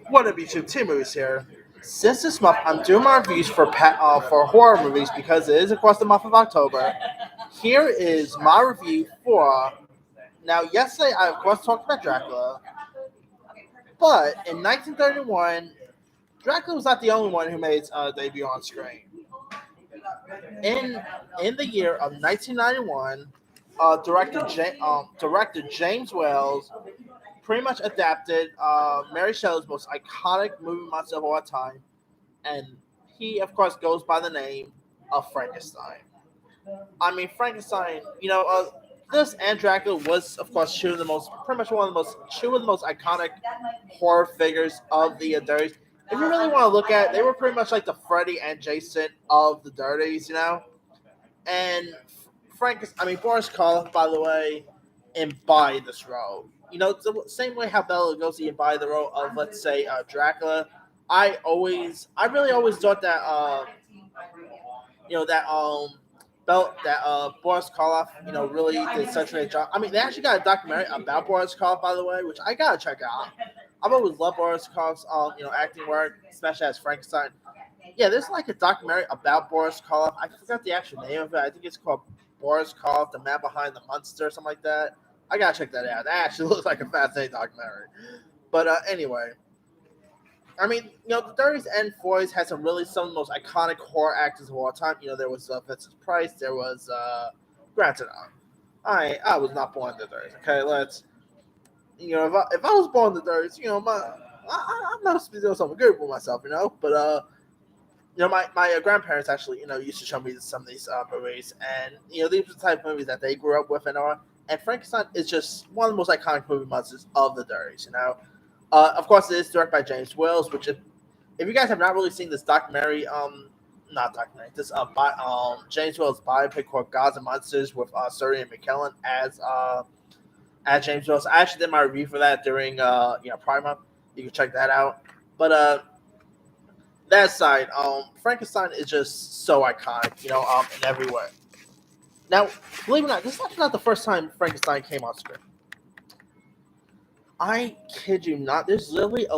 What up, YouTube? Two movies here. Since this month, I'm doing my reviews for horror movies because it is across the month of October. Here is my review for. Now, yesterday I of course talked about Dracula, but in 1931, Dracula was not the only one who made its debut on screen. In in the year of 1991, director James Wales pretty much adapted Mary Shelley's most iconic movie monster of all time, and he of course goes by the name of Frankenstein. I mean, Frankenstein. This and Dracula was of course pretty much two of the most iconic horror figures of the Dirties. If you really want to look at it, they were pretty much like the Freddy and Jason of the Dirties. And Boris Karloff, by the way, embodied this role. It's the same way how Bela Lugosi embodied the role of, let's say, Dracula. I really always thought that, that Boris Karloff, really did such a great job. I mean, they actually got a documentary about Boris Karloff, by the way, which I gotta check out. I've always loved Boris Karloff's, acting work, especially as Frankenstein. Yeah, there's like a documentary about Boris Karloff. I forgot the actual name of it. I think it's called Boris Karloff, the Man Behind the Monster, or something like that. I gotta check that out. That actually looks like a fascinating documentary. But anyway, I mean, the 30s and 40s had some of the most iconic horror actors of all time. There was Vincent Price. There was, granted, I was not born in the 30s. Okay, if I was born in the 30s, I'm not supposed to do something good for myself, But my grandparents actually, used to show me some of these movies, and these were the type of movies that they grew up with and all. And Frankenstein is just one of the most iconic movie monsters of the 30s. Of course, it is directed by James Wales, which if you guys have not really seen this documentary, not documentary, this James Wales biopic called Gods and Monsters with Surrey and McKellen as James Wales. I actually did my review for that during Prime Month. You can check that out. But that aside, Frankenstein is just so iconic, in every way. Now, believe it or not, this is actually not the first time Frankenstein came on screen. I kid you not. There's literally a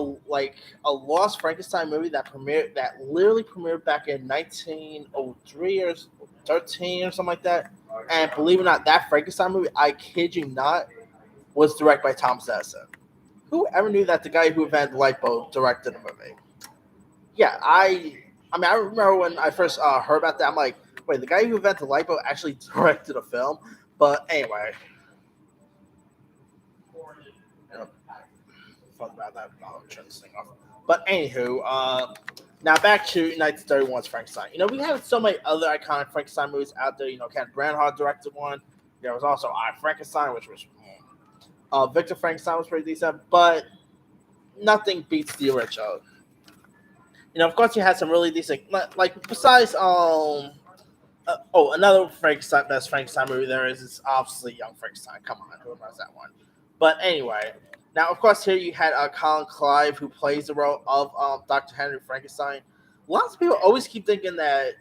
Lost Frankenstein movie that literally premiered back in 1903 or 13 or something like that. And believe it or not, that Frankenstein movie, I kid you not, was directed by Thomas Edison. Who ever knew that the guy who invented the light bulb directed the movie? Yeah, I remember when I first heard about that. I'm like, wait, the guy who invented the light bulb actually directed a film? But anyway, fuck about that. I'll turn this thing off. But anywho, now back to 1931's Frankenstein. We have so many other iconic Frankenstein movies out there. Ken Branagh directed one. There was also I, Frankenstein, which was Victor Frankenstein was pretty decent, but nothing beats the original. Of course, you had some really decent, like besides another best Frankenstein movie there is obviously Young Frankenstein. Come on, who knows that one? But anyway, now of course here you had Colin Clive, who plays the role of Dr. Henry Frankenstein. Lots of people always keep thinking that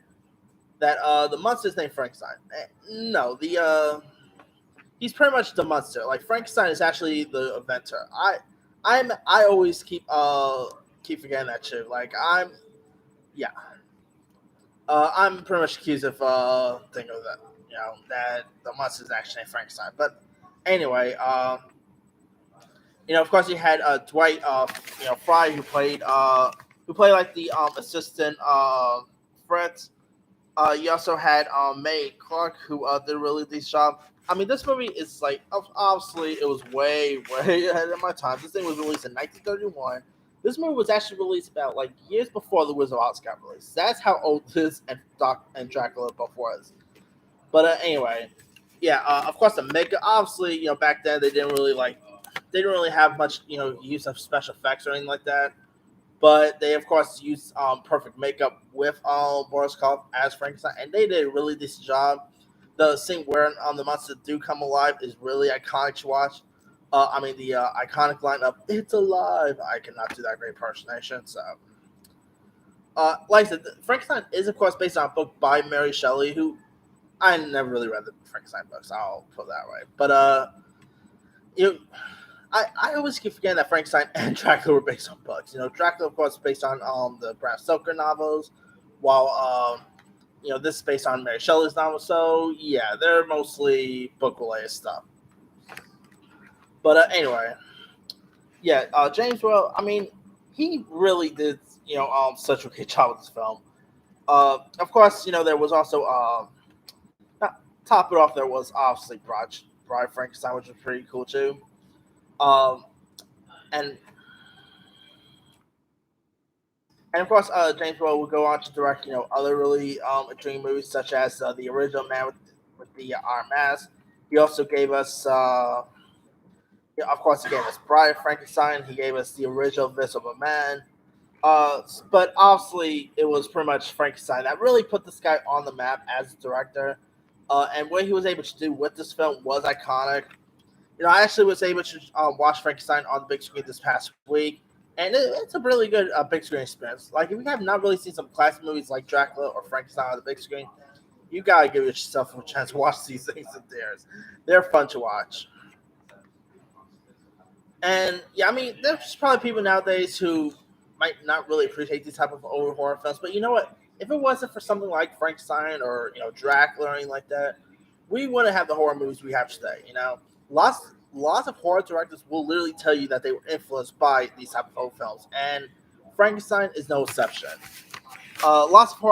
the monster's named Frankenstein. No, he's pretty much the monster. Like Frankenstein is actually the inventor. I always keep forgetting that shit. I'm pretty much accused of thinking of that. That the monster is actually named Frankenstein. But anyway, of course you had Dwight Fry, who played like the assistant Fred. You also had May Clark, who did a really decent job. I mean, this movie is like, obviously it was way ahead of my time. This thing was released in 1931. This movie was actually released about like years before The Wizard of Oz got released. That's how old this and Dracula both was. But anyway, yeah. Of course, the makeup. Obviously, back then they didn't really have much use of special effects or anything like that. But they of course used perfect makeup with Boris Karloff as Frankenstein, and they did a really decent job. The scene where the monsters do come alive is really iconic to watch. The iconic line of "It's alive." I cannot do that great impersonation. So, like I said, Frankenstein is of course based on a book by Mary Shelley, who I never really read the Frankenstein books. I'll put it that way. But You, I always keep forgetting that Frankenstein and Dracula were based on books. Dracula, of course, based on the Bram Stoker novels, while this is based on Mary Shelley's novel. So yeah, they're mostly book related stuff. But anyway, yeah, James Whale. I mean, he really did such a great job with this film. Of course, there was also not, top it off. There was obviously Bride Frankenstein, which was pretty cool too. Um, and And of course, James Whale would go on to direct, other really intriguing movies such as the original Man with the Iron Mask. He also gave us, of course, he gave us Bride of Frankenstein. He gave us the original Invisible Man. But obviously, it was pretty much Frankenstein that really put this guy on the map as a director. And what he was able to do with this film was iconic. I actually was able to watch Frankenstein on the big screen this past week, and it's a really good big screen experience. Like, if you have not really seen some classic movies like Dracula or Frankenstein on the big screen, you gotta give yourself a chance to watch these things in theaters. They're fun to watch. And yeah, I mean, there's probably people nowadays who might not really appreciate these type of old horror films, but you know what? If it wasn't for something like Frankenstein or Dracula or anything like that, we wouldn't have the horror movies we have today. Lots of horror directors will literally tell you that they were influenced by these type of old films, and Frankenstein is no exception. Lots of horror